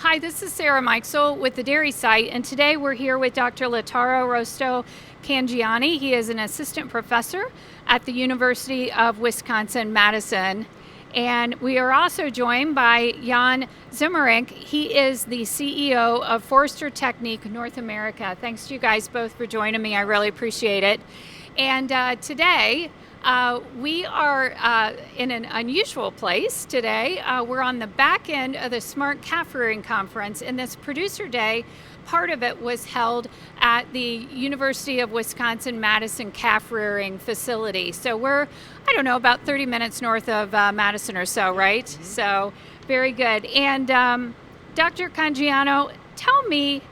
Hi, this is Sarah Mikesell with the Dairy Site, and today we're here with Dr. Lautaro Rostoll Cangiano. He is an assistant professor at the University of Wisconsin-Madison. And we are also joined by Jan Ziemerink. He is the CEO of Förster-Technik North America. Thanks to you guys both for joining me. I really appreciate it. And today, we are in an unusual place today. We're on the back end of the Smart Calf Rearing Conference, and this Producer Day, part of it was held at the University of Wisconsin-Madison Calf Rearing facility. So we're, about 30 minutes north of Madison or so, right? Mm-hmm. So very good. And Dr. Cangiano, tell me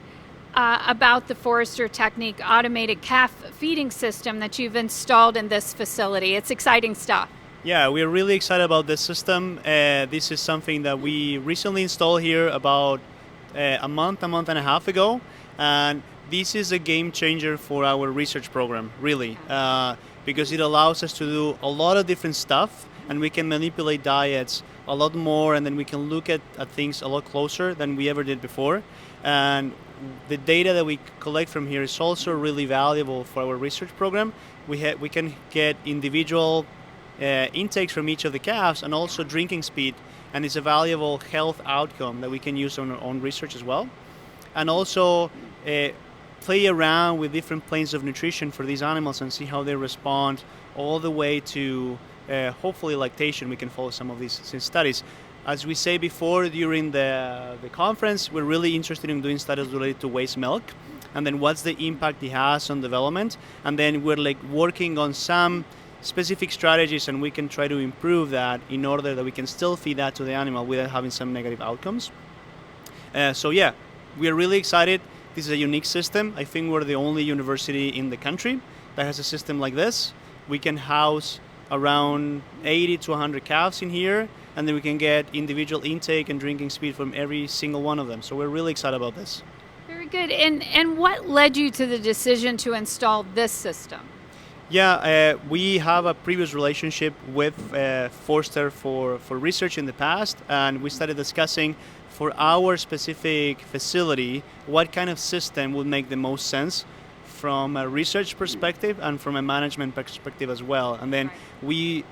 about the Förster-Technik automated calf feeding system that you've installed in this facility. It's exciting stuff. Yeah, we're really excited about this system. This is something that we recently installed here about a month and a half ago. And this is a game changer for our research program, really, because it allows us to do a lot of different stuff, and we can manipulate diets a lot more, and then we can look at things a lot closer than we ever did before. And the data that we collect from here is also really valuable for our research program. We can get individual intakes from each of the calves and also drinking speed, and it's a valuable health outcome that we can use on our own research as well. And also play around with different planes of nutrition for these animals and see how they respond all the way to hopefully lactation. We can follow some of these studies. As we say before during the conference, we're really interested in doing studies related to waste milk, and then what's the impact it has on development, and then we're working on some specific strategies, and we can try to improve that in order that we can still feed that to the animal without having some negative outcomes. So yeah, we are really excited. This is a unique system. I think we're the only university in the country that has a system like this. We can house around 80 to 100 calves in here, and then we can get individual intake and drinking speed from every single one of them. So we're really excited about this. Very good. And what led you to the decision to install this system? Yeah, we have a previous relationship with Förster for research in the past, and we started discussing for our specific facility what kind of system would make the most sense from a research perspective and from a management perspective as well. And then we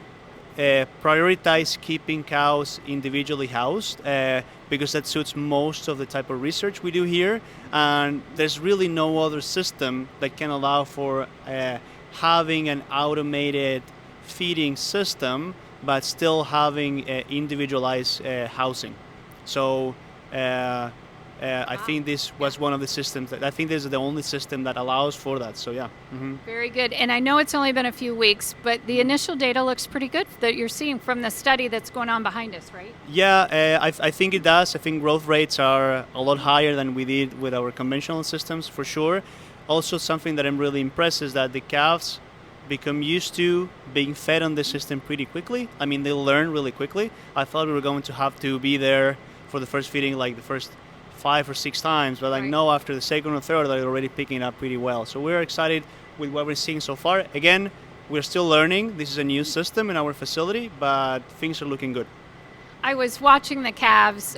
prioritize keeping cows individually housed because that suits most of the type of research we do here. And there's really no other system that can allow for having an automated feeding system but still having individualized housing. So I think this was one of the systems I think this is the only system that allows for that. So yeah. Mm-hmm. Very good. And I know it's only been a few weeks, but the initial data looks pretty good that you're seeing from the study that's going on behind us, right? Yeah, I think it does. I think growth rates are a lot higher than we did with our conventional systems, for sure. Also, something that I'm really impressed is that the calves become used to being fed on the system pretty quickly. I mean, they learn really quickly. I thought we were going to have to be there for the first feeding like the first 5 or 6 times, but I know after the second or third they're already picking it up pretty well. So we're excited with what we're seeing so far. Again, we're still learning. This is a new system in our facility, but things are looking good. I was watching the calves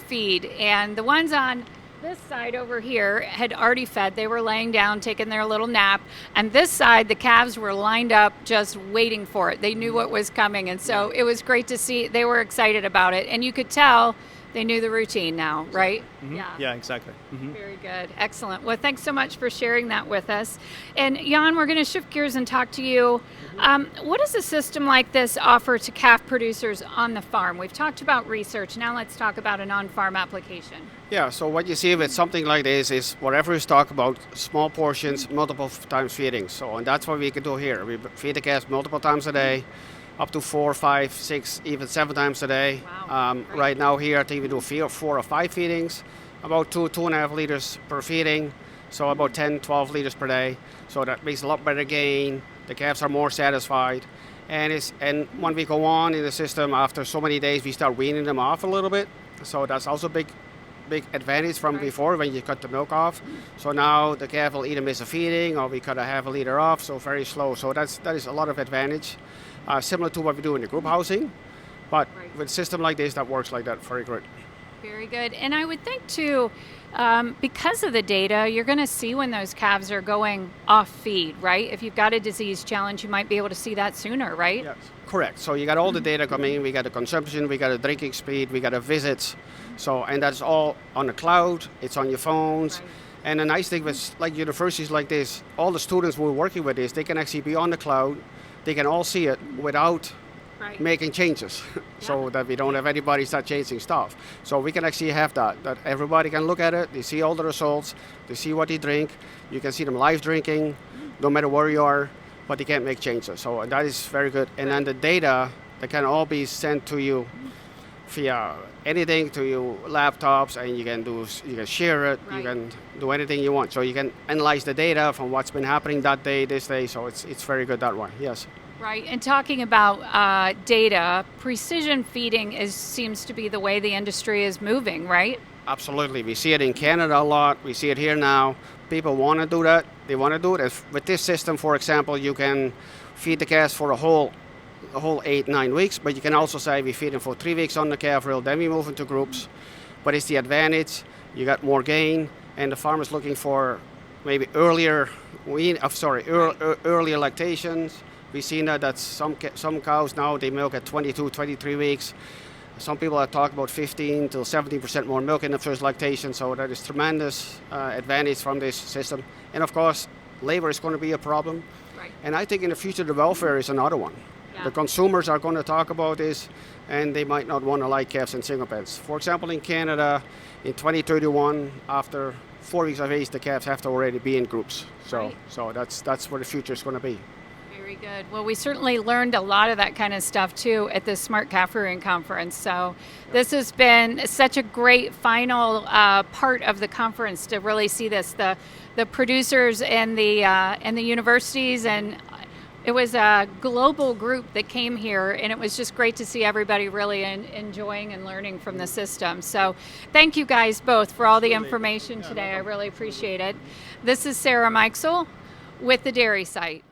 feed, and the ones on this side over here had already fed. They were laying down, taking their little nap, and this side, the calves were lined up just waiting for it. They knew what was coming, and so it was great to see. They were excited about it, and you could tell they knew the routine now, right? Mm-hmm. Yeah, exactly. Mm-hmm. Very good. Excellent. Well, thanks so much for sharing that with us. And Jan, we're going to shift gears and talk to you. What does a system like this offer to calf producers on the farm? We've talked about research. Now let's talk about an on-farm application. Yeah, so what you see with something like this is whatever is talk about small portions, multiple times feeding. So, and that's what we can do here. We feed the calves multiple times a day, up to 4, 5, 6, even 7 times a day. Wow. Right now here, I think we do 4 or 5 feedings, about 2.5 liters per feeding, so about 10, 12 liters per day. So that makes a lot better gain. The calves are more satisfied. And when we go on in the system, after so many days, we start weaning them off a little bit. So that's also a big advantage from before when you cut the milk off. So now the calf will either miss a feeding or we cut a half a liter off, so very slow. So that is a lot of advantage, similar to what we do in the group housing. But with a system like this, that works like that very good. Very good. And I would think too, because of the data, you're going to see when those calves are going off feed, right? If you've got a disease challenge, you might be able to see that sooner, right? Yes, correct. So you got all the data coming in. We got the consumption, we got the drinking speed, we got the visits. So, and that's all on the cloud. It's on your phones. Right. And the nice thing with like universities like this, all the students we're working with this, they can actually be on the cloud. They can all see it without making changes, so that we don't have anybody start changing stuff. So we can actually have that everybody can look at it, they see all the results, they see what they drink, you can see them live drinking, no matter where you are, but they can't make changes. So that is very good. And then the data that can all be sent to you via anything to your laptops, and you can share it, you can do anything you want. So you can analyze the data from what's been happening that day, this day. So it's very good that way. Yes. Right, and talking about data, precision feeding seems to be the way the industry is moving, right? Absolutely. We see it in Canada a lot. We see it here now. People want to do that. They want to do it. With this system, for example, you can feed the calves for a whole 8-9 weeks, but you can also say we feed them for 3 weeks on the CalfRail, then we move into groups. But it's the advantage. You got more gain, and the farmer's looking for maybe earlier lactations. We've seen that some cows now, they milk at 22, 23 weeks. Some people are talking about 15 to 17% more milk in the first lactation, so that is tremendous advantage from this system. And of course, labor is going to be a problem. Right. And I think in the future, the welfare is another one. Yeah. The consumers are going to talk about this, and they might not want to like calves in single pens. For example, in Canada, in 2031, after 4 weeks of age, the calves have to already be in groups. So that's where the future is going to be. Very good. Well, we certainly learned a lot of that kind of stuff too at the Smart Calf Rearing Conference. So this has been such a great final part of the conference to really see this, the producers and the universities, and it was a global group that came here, and it was just great to see everybody really enjoying and learning from the system. So thank you guys both for all the information today. I really appreciate it. This is Sarah Mikesell with the Dairy Site.